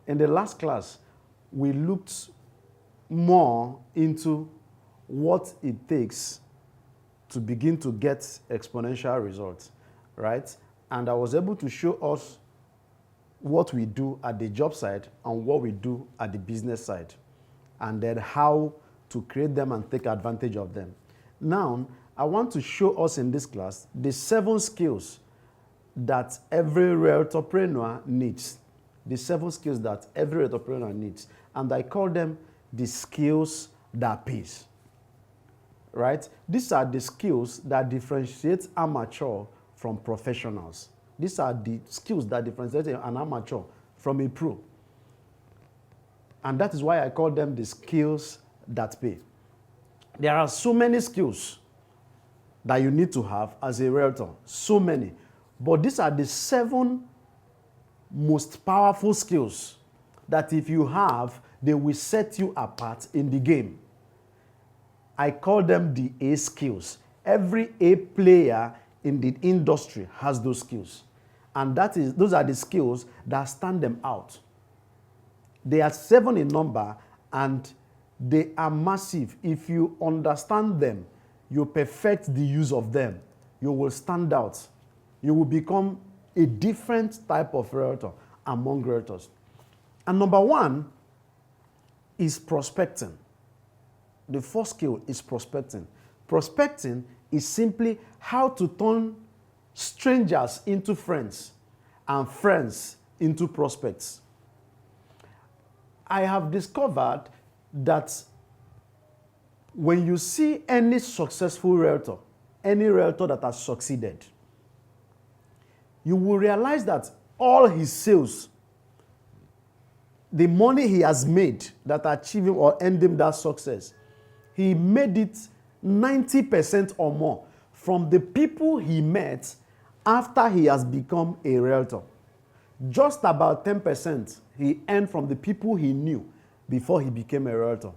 In the last class, we looked more into what it takes to begin to get exponential results, right? And I was able to show us what we do at the job side and what we do at the business side, and then how to create them and take advantage of them. Now, I want to show us in this class the 7 skills that every realtorpreneur needs. The 7 skills that every realtorpreneur needs. And I call them the skills that pays. Right? These are the skills that differentiate amateur from professionals. These are the skills that differentiate an amateur from a pro. And that is why I call them the skills that pay. There are so many skills that you need to have as a realtor. So many. But these are the 7 most powerful skills that if you have, they will set you apart in the game. I call them the A skills. Every A player in the industry has those skills. And those are the skills that stand them out. They are 7 in number and they are massive. If you understand them, you perfect the use of them, you will stand out. You will become a different type of realtor among realtors. And number 1 is prospecting. The first skill is prospecting. Prospecting is simply how to turn strangers into friends and friends into prospects. I have discovered that when you see any successful realtor, any realtor that has succeeded, you will realize that all his sales, the money he has made that achieved him or earned him that success, he made it 90% or more from the people he met after he has become a realtor. Just about 10% he earned from the people he knew before he became a realtor.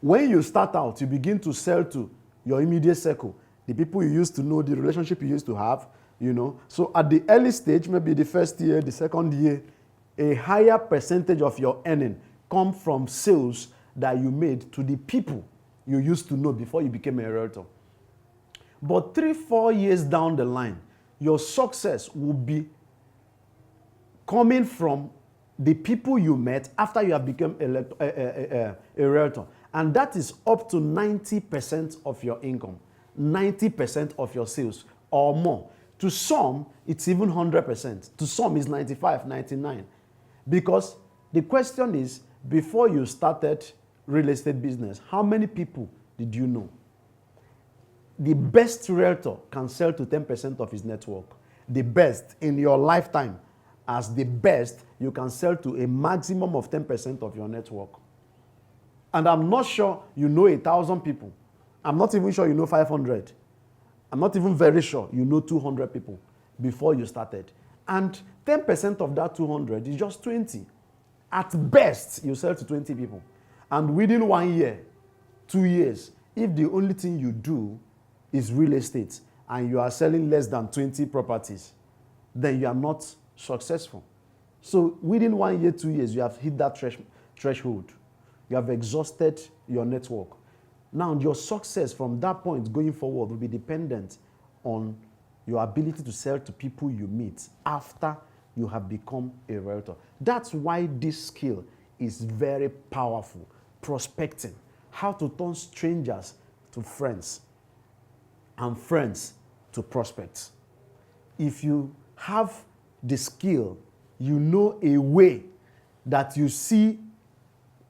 When you start out, you begin to sell to your immediate circle, the people you used to know, the relationship you used to have, you know. So at the early stage, maybe the first year, the second year, a higher percentage of your earning come from sales that you made to the people you used to know before you became a realtor. But 3-4 years down the line, your success will be coming from the people you met after you have become a realtor. And that is up to 90% of your income, 90% of your sales or more. To some, it's even 100%. To some, it's 95, 99. Because the question is, before you started real estate business, how many people did you know? The best realtor can sell to 10% of his network. The best in your lifetime, as the best, you can sell to a maximum of 10% of your network. And I'm not sure you know 1,000 people. I'm not even sure you know 500. I'm not even very sure you know 200 people before you started. And 10% of that 200 is just 20. At best, you sell to 20 people. And within 1 year, 2 years, if the only thing you do is real estate and you are selling less than 20 properties, then you are not successful. So within 1 year, 2 years, you have hit that threshold. You have exhausted your network. Now, your success from that point going forward will be dependent on your ability to sell to people you meet after you have become a realtor. That's why this skill is very powerful. Prospecting. How to turn strangers to friends and friends to prospects. If you have the skill, you know a way that you see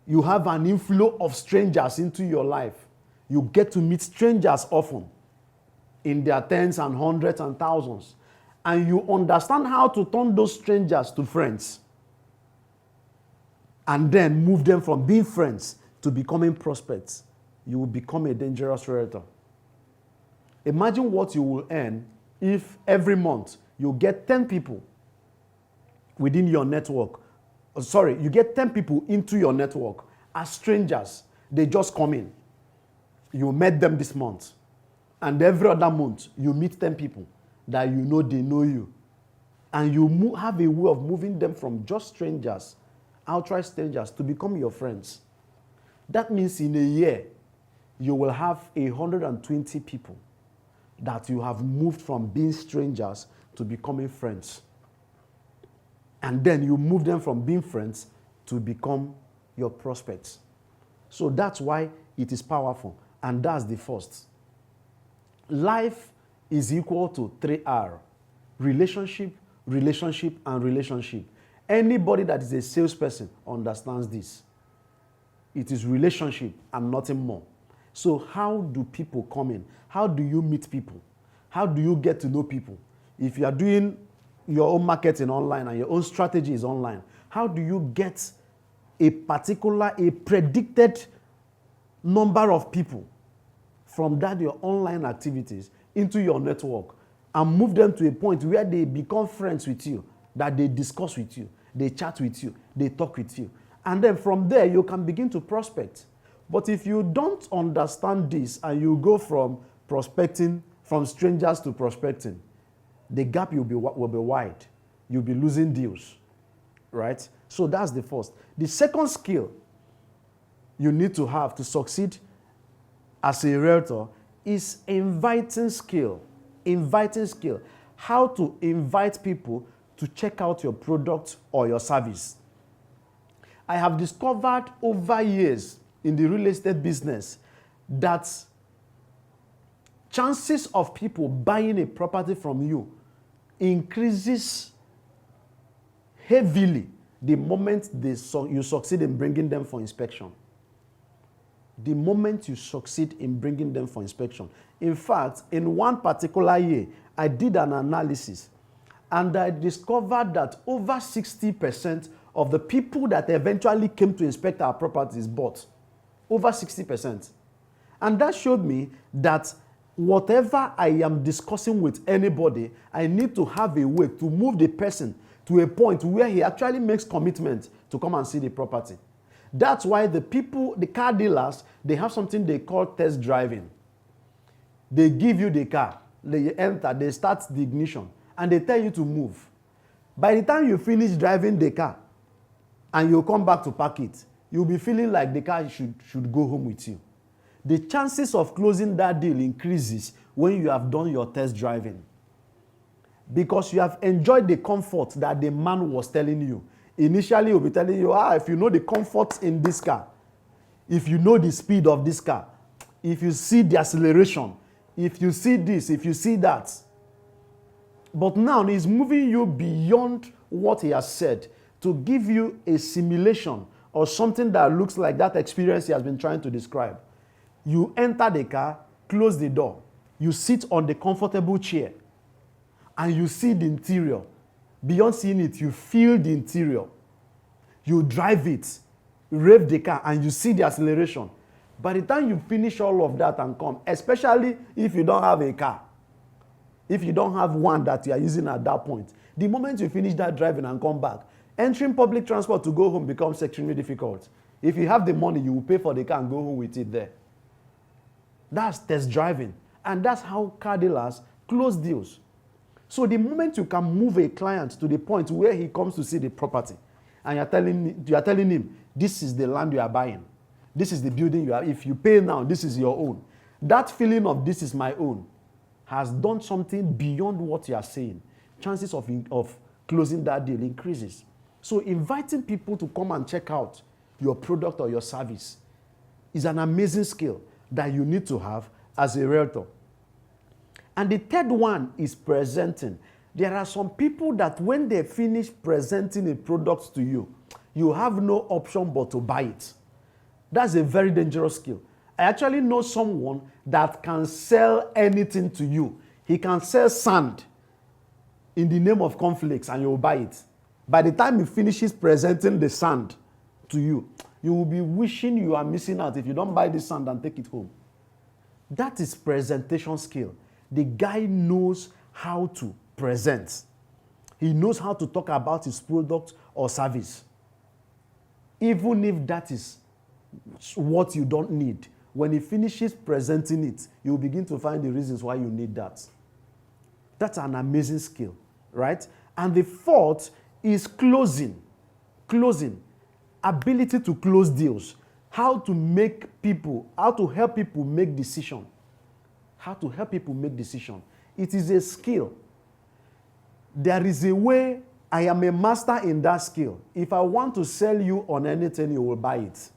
you have an inflow of strangers into your life. You get to meet strangers often in their tens and hundreds and thousands. And you understand how to turn those strangers to friends. And then move them from being friends to becoming prospects. You will become a dangerous realtor. Imagine what you will earn if every month you get 10 people within your network. You get 10 people into your network as strangers. They just come in. You met them this month. And every other month, you meet 10 people that you know they know you. And you have a way of moving them from just strangers outright strangers to become your friends. That means in a year, you will have 120 people that you have moved from being strangers to becoming friends. And then you move them from being friends to become your prospects. So that's why it is powerful. And that's the first. Life is equal to 3R. Relationship, relationship, and relationship. Anybody that is a salesperson understands this. It is relationship and nothing more. So how do people come in? How do you meet people? How do you get to know people? If you are doing your own marketing online and your own strategy is online, how do you get a predicted number of people from that your online activities into your network and move them to a point where they become friends with you, that they discuss with you, they chat with you, they talk with you. And then from there, you can begin to prospect. But if you don't understand this and you go from prospecting, from strangers to prospecting, the gap will be wide. You'll be losing deals, right? So that's the first. The second skill you need to have to succeed as a realtor is inviting skill. Inviting skill. How to invite people to check out your product or your service. I have discovered over years in the real estate business that chances of people buying a property from you increases heavily the moment you succeed in bringing them for inspection. The moment you succeed in bringing them for inspection. In fact, in one particular year, I did an analysis and I discovered that over 60% of the people that eventually came to inspect our properties bought. Over 60%. And that showed me that whatever I am discussing with anybody, I need to have a way to move the person to a point where he actually makes commitment to come and see the property. That's why the car dealers, they have something they call test driving. They give you the car, they enter, they start the ignition, and they tell you to move. By the time you finish driving the car, and you come back to park it, you'll be feeling like the car should go home with you. The chances of closing that deal increases when you have done your test driving. Because you have enjoyed the comfort that the man was telling you. Initially, he'll be telling you, if you know the comfort in this car, if you know the speed of this car, if you see the acceleration, if you see this, if you see that. But now he's moving you beyond what he has said to give you a simulation or something that looks like that experience he has been trying to describe. You enter the car, close the door, you sit on the comfortable chair, and you see the interior. Beyond seeing it, you feel the interior. You drive it, rev the car, and you see the acceleration. By the time you finish all of that and come, especially if you don't have a car, if you don't have one that you are using at that point, the moment you finish that driving and come back, entering public transport to go home becomes extremely difficult. If you have the money, you will pay for the car and go home with it there. That's test driving. And that's how car dealers close deals. So the moment you can move a client to the point where he comes to see the property, and you are telling him, this is the land you are buying, this is the building you are, if you pay now, this is your own. That feeling of this is my own has done something beyond what you are saying. Chances of closing that deal increases. So inviting people to come and check out your product or your service is an amazing skill that you need to have as a realtor. And the third one is presenting. There are some people that when they finish presenting a product to you, you have no option but to buy it. That's a very dangerous skill. I actually know someone that can sell anything to you. He can sell sand in the name of cornflakes and you will buy it. By the time he finishes presenting the sand to you, you will be wishing you are missing out if you don't buy this sand and take it home. That is presentation skill. The guy knows how to present. He knows how to talk about his product or service. Even if that is what you don't need, when he finishes presenting it, you will begin to find the reasons why you need that. That's an amazing skill, right? And the fourth is closing. Closing. ability to close deals, how to help people make decisions. How to help people make decisions. It is a skill. There is a way. I am a master in that skill. If I want to sell you on anything, you will buy it.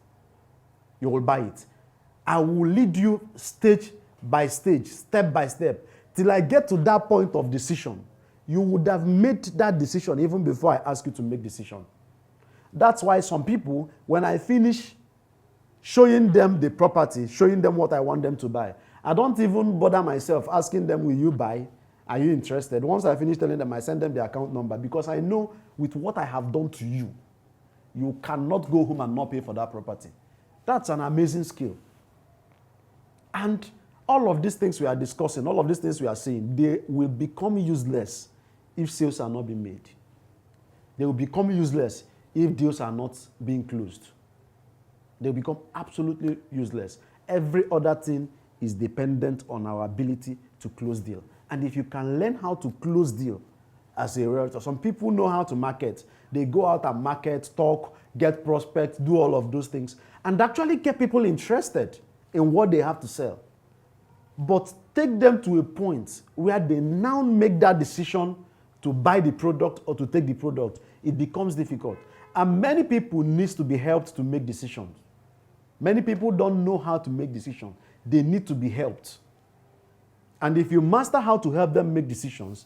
You will buy it. I will lead you stage by stage, step by step, till I get to that point of decision. You would have made that decision even before I ask you to make decision. That's why some people, when I finish showing them the property, showing them what I want them to buy, I don't even bother myself asking them, will you buy? Are you interested? Once I finish telling them, I send them the account number, because I know with what I have done to you, you cannot go home and not pay for that property. That's an amazing skill. And all of these things we are discussing, all of these things we are saying, they will become useless if sales are not being made. They will become useless if deals are not being closed. They will become absolutely useless. Every other thing is dependent on our ability to close deal. And if you can learn how to close deal as a realtor, some people know how to market. They go out and market, talk, get prospects, do all of those things, and actually get people interested in what they have to sell. But take them to a point where they now make that decision to buy the product or to take the product. It becomes difficult. And many people need to be helped to make decisions. Many people don't know how to make decisions. They need to be helped. And if you master how to help them make decisions,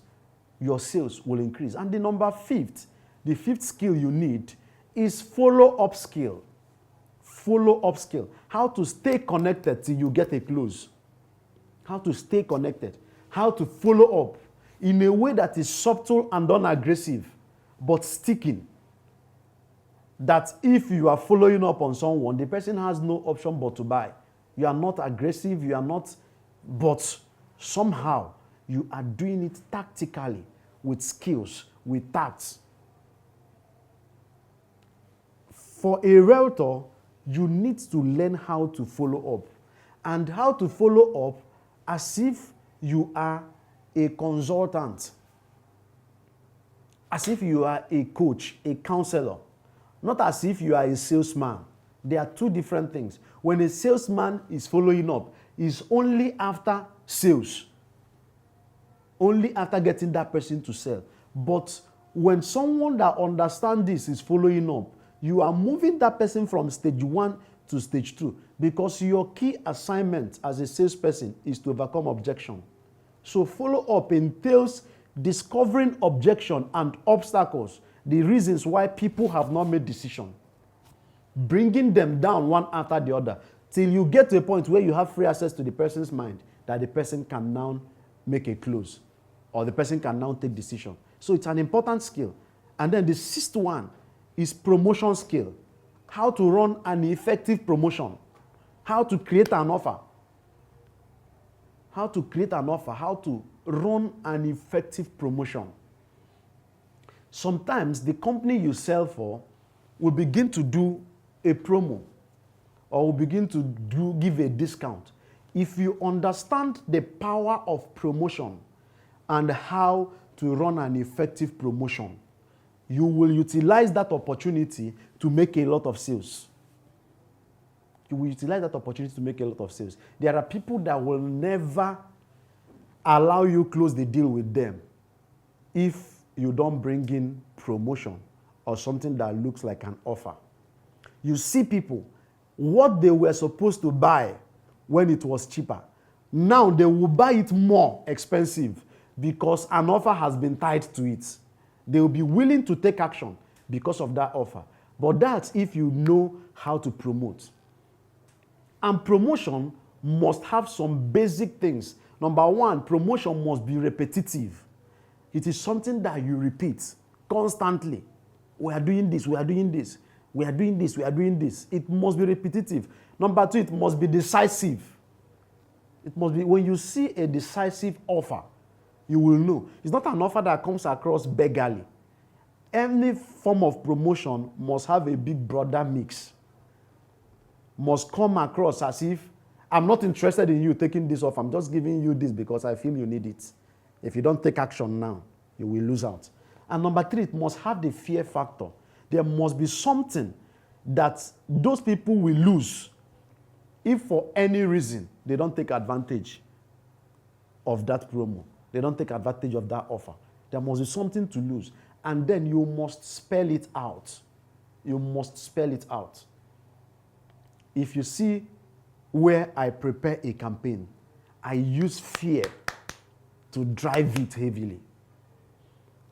your sales will increase. And the fifth skill you need is follow-up skill. Follow-up skill. How to stay connected till you get a close. How to stay connected. How to follow up in a way that is subtle and unaggressive, but sticking. That if you are following up on someone, the person has no option but to buy. You are not aggressive, but somehow you are doing it tactically, with skills, with tacts. For a realtor, you need to learn how to follow up, and how to follow up as if you are a consultant, as if you are a coach, a counselor, not as if you are a salesman. They are two different things. When a salesman is following up, it's only after sales, only after getting that person to sell. But when someone that understands this is following up, you are moving that person from stage 1 to stage 2, because your key assignment as a salesperson is to overcome objection. So follow-up entails discovering objection and obstacles, the reasons why people have not made decision, bringing them down one after the other, till you get to a point where you have free access to the person's mind, that the person can now make a close, or the person can now take decision. So it's an important skill. And then the sixth one is promotion skill. How to run an effective promotion. How to create an offer. How to create an offer. How to run an effective promotion. Sometimes the company you sell for will begin to do a promo, or will begin to give a discount. If you understand the power of promotion and how to run an effective promotion, you will utilize that opportunity to make a lot of sales. You will utilize that opportunity to make a lot of sales. There are people that will never allow you close the deal with them if you don't bring in promotion or something that looks like an offer. You see people, what they were supposed to buy when it was cheaper, now they will buy it more expensive because an offer has been tied to it. They will be willing to take action because of that offer. But that's if you know how to promote. And promotion must have some basic things. Number one, promotion must be repetitive. It is something that you repeat constantly. We are doing this, we are doing this, we are doing this, we are doing this. It must be repetitive. Number two, it must be decisive. It must be, when you see a decisive offer, you will know. It's not an offer that comes across beggarly. Any form of promotion must have a big brother mix. Must come across as if, I'm not interested in you taking this off. I'm just giving you this because I feel you need it. If you don't take action now, you will lose out. And number three, it must have the fear factor. There must be something that those people will lose if for any reason they don't take advantage of that promo. They don't take advantage of that offer. There must be something to lose. And then you must spell it out. You must spell it out. If you see where I prepare a campaign, I use fear to drive it heavily.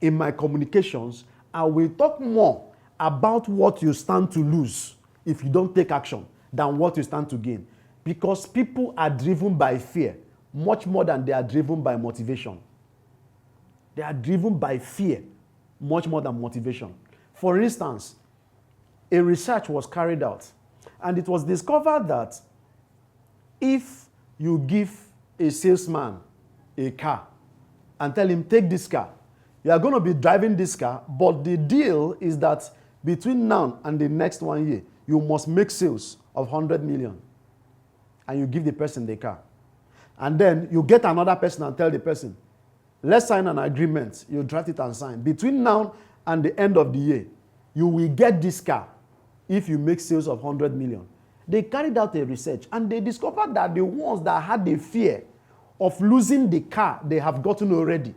In my communications, I will talk more about what you stand to lose if you don't take action than what you stand to gain. Because people are driven by fear much more than they are driven by motivation. They are driven by fear much more than motivation. For instance, a research was carried out, and it was discovered that if you give a salesman a car and tell him, take this car, you are going to be driving this car, but the deal is that between now and the next 1 year, you must make sales of 100 million. And you give the person the car. And then you get another person and tell the person, let's sign an agreement. You draft it and sign. Between now and the end of the year, you will get this car if you make sales of 100 million. They carried out a research and they discovered that the ones that had the fear of losing the car they have gotten already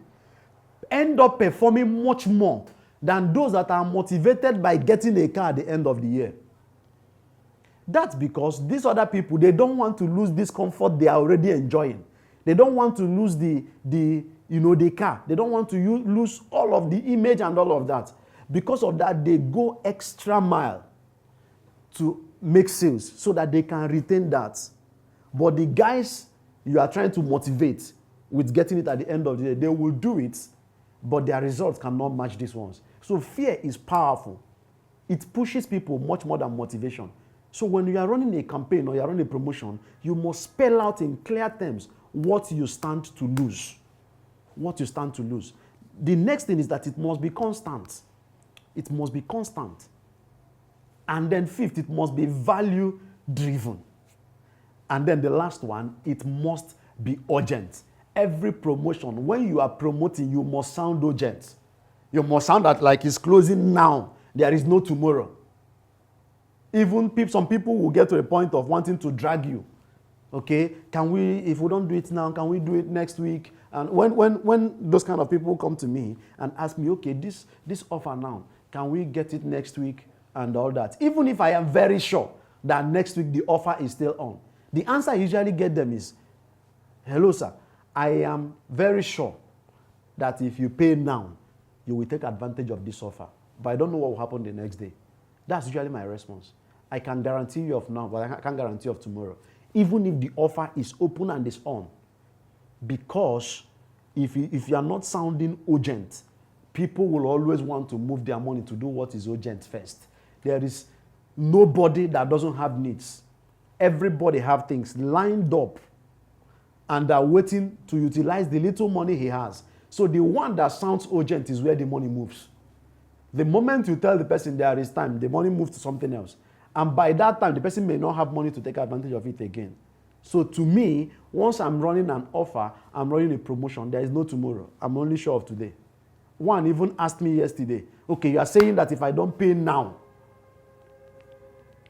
end up performing much more than those that are motivated by getting a car at the end of the year. That's because these other people, they don't want to lose this comfort they are already enjoying. They don't want to lose the car. They don't want to lose all of the image and all of that. Because of that, they go extra mile to make sales so that they can retain that. But the guys you are trying to motivate with getting it at the end of the day, they will do it, but their results cannot match these ones. So fear is powerful. It pushes people much more than motivation. So when you are running a campaign or you are running a promotion, you must spell out in clear terms what you stand to lose. What you stand to lose. The next thing is that it must be constant. It must be constant. And then fifth, it must be value driven. And then the last one, it must be urgent. Every promotion, when you are promoting, you must sound urgent. You must sound like it's closing now. There is no tomorrow. Even some people will get to a point of wanting to drag you. Okay, can we, if we don't do it now, can we do it next week? And when those kind of people come to me and ask me, okay, this offer now, can we get it next week and all that? Even if I am very sure that next week the offer is still on, the answer I usually get them is, hello, sir, I am very sure that if you pay now, you will take advantage of this offer. But I don't know what will happen the next day. That's usually my response. I can guarantee you of now, but I can't guarantee you of tomorrow. Even if the offer is open and is on. Because if you are not sounding urgent, people will always want to move their money to do what is urgent first. There is nobody that doesn't have needs. Everybody have things lined up and are waiting to utilize the little money he has. So the one that sounds urgent is where the money moves. The moment you tell the person there is time, the money moves to something else. And by that time, the person may not have money to take advantage of it again. So to me, once I'm running an offer, I'm running a promotion, there is no tomorrow. I'm only sure of today. One even asked me yesterday, okay, you are saying that if I don't pay now,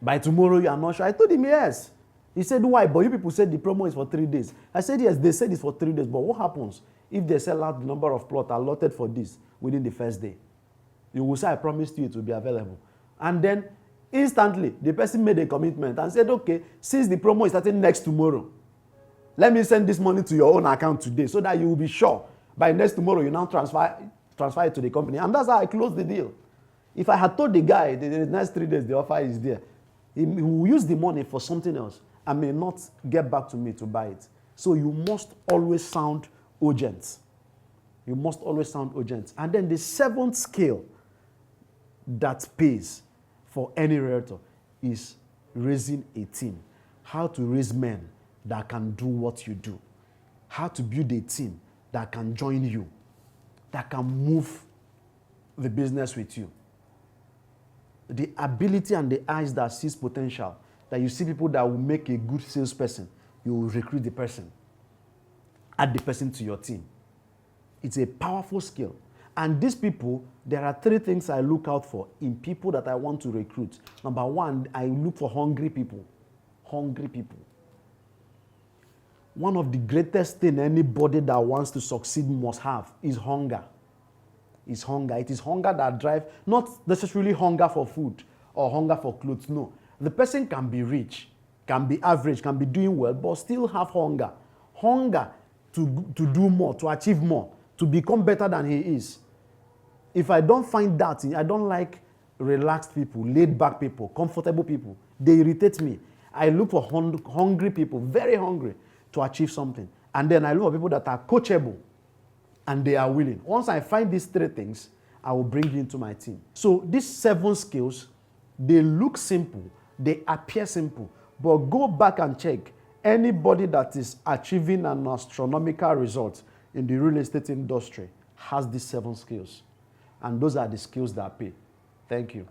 by tomorrow you are not sure? I told him yes. He said, why? But you people said the promo is for 3 days. I said, yes, they said it's for 3 days. But what happens if they sell out the number of plots allotted for this within the first day? You will say, I promised you it will be available. And then instantly, the person made a commitment and said, okay, since the promo is starting next tomorrow, let me send this money to your own account today so that you will be sure by next tomorrow you now transfer it to the company. And that's how I closed the deal. If I had told the guy the next 3 days the offer is there, he will use the money for something else and may not get back to me to buy it. So you must always sound urgent. You must always sound urgent. And then the seventh skill that pays for any realtor is raising a team. How to raise men that can do what you do. How to build a team that can join you, that can move the business with you. The ability and the eyes that sees potential, that you see people that will make a good salesperson, you will recruit the person, add the person to your team. It's a powerful skill. And these people, there are three things I look out for in people that I want to recruit. Number one, I look for hungry people. Hungry people. One of the greatest things anybody that wants to succeed must have is hunger. Is hunger. It is hunger that drives, not necessarily hunger for food or hunger for clothes. No. The person can be rich, can be average, can be doing well, but still have hunger. Hunger to do more, to achieve more, to become better than he is. If I don't find that, I don't like relaxed people, laid back people, comfortable people. They irritate me. I look for hungry people, very hungry, to achieve something. And then I look for people that are coachable and they are willing. Once I find these three things, I will bring you into my team. So these 7 skills, they look simple, they appear simple, but go back and check. Anybody that is achieving an astronomical result in the real estate industry has these 7 skills. And those are the skills that pay. Thank you.